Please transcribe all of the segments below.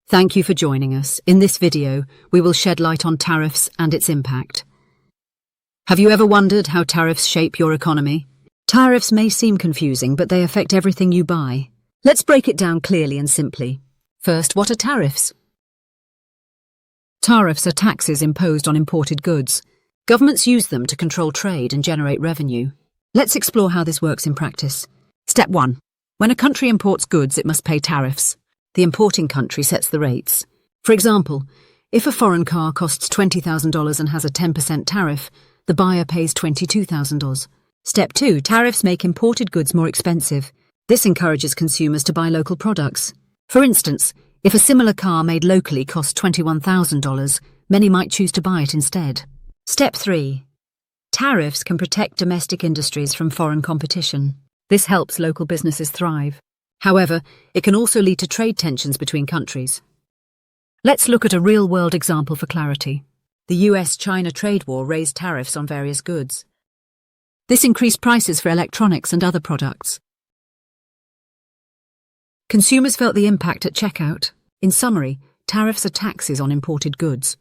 Thank you for joining us. In this video, we will shed light on tariffs and its impact. Have you ever wondered how tariffs shape your economy? Tariffs may seem confusing, but they affect everything you buy. Let's break it down clearly and simply. First, what are tariffs? Tariffs are taxes imposed on imported goods. Governments use them to control trade and generate revenue. Let's explore how this works in practice. Step 1. When a country imports goods, it must pay tariffs. The importing country sets the rates. For example, if a foreign car costs $20,000 and has a 10% tariff, the buyer pays $22,000. Step 2. Tariffs make imported goods more expensive. This encourages consumers to buy local products. For instance, if a similar car made locally costs $21,000, many might choose to buy it instead. Step 3. Tariffs can protect domestic industries from foreign competition. This helps local businesses thrive. However, it can also lead to trade tensions between countries. Let's look at a real-world example for clarity. The US-China trade war raised tariffs on various goods. This increased prices for electronics and other products. Consumers felt the impact at checkout. In summary, tariffs are taxes on imported goods.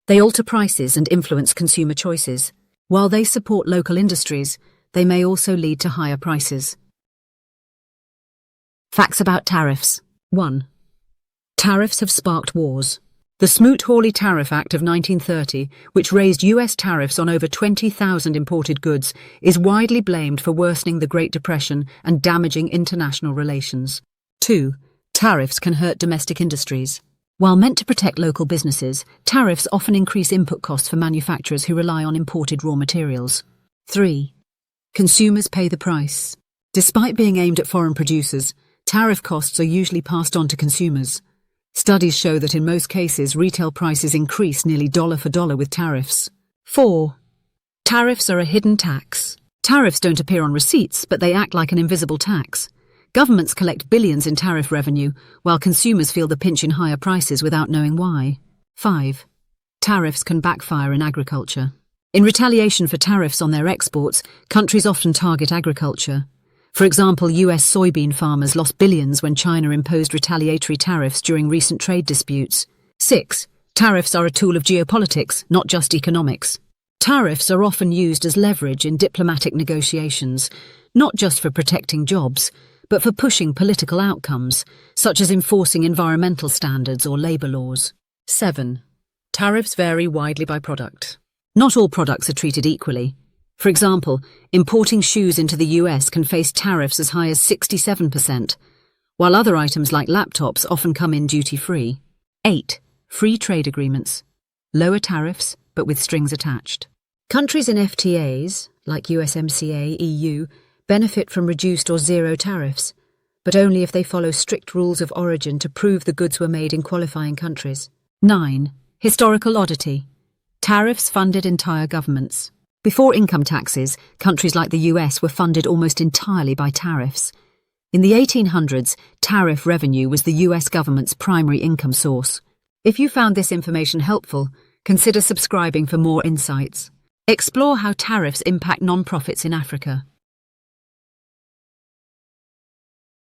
They alter prices and influence consumer choices. While they support local industries, they may also lead to higher prices. Facts about tariffs. 1. Tariffs have sparked wars. The Smoot-Hawley Tariff Act of 1930, which raised US tariffs on over 20,000 imported goods, is widely blamed for worsening the Great Depression and damaging international relations. 2. Tariffs can hurt domestic industries. While meant to protect local businesses, tariffs often increase input costs for manufacturers who rely on imported raw materials. 3. Consumers pay the price. Despite being aimed at foreign producers, tariff costs are usually passed on to consumers. Studies show that in most cases, retail prices increase nearly dollar for dollar with tariffs. 4. Tariffs are a hidden tax. Tariffs don't appear on receipts, but they act like an invisible tax. Governments collect billions in tariff revenue, while consumers feel the pinch in higher prices without knowing why. 5. Tariffs can backfire in agriculture. In retaliation for tariffs on their exports, countries often target agriculture. For example, US soybean farmers lost billions when China imposed retaliatory tariffs during recent trade disputes. 6. Tariffs are a tool of geopolitics, not just economics. Tariffs are often used as leverage in diplomatic negotiations, not just for protecting jobs, but for pushing political outcomes, such as enforcing environmental standards or labor laws. 7. Tariffs vary widely by product. Not all products are treated equally. For example, importing shoes into the US can face tariffs as high as 67%, while other items like laptops often come in duty-free. 8. Free trade agreements. Lower tariffs, but with strings attached. Countries in FTAs, like USMCA, EU, benefit from reduced or zero tariffs, but only if they follow strict rules of origin to prove the goods were made in qualifying countries. 9. Historical oddity. Tariffs funded entire governments. Before income taxes, countries like the US were funded almost entirely by tariffs. In the 1800s, tariff revenue was the US government's primary income source. If you found this information helpful, consider subscribing for more insights. Explore how tariffs impact nonprofits in Africa.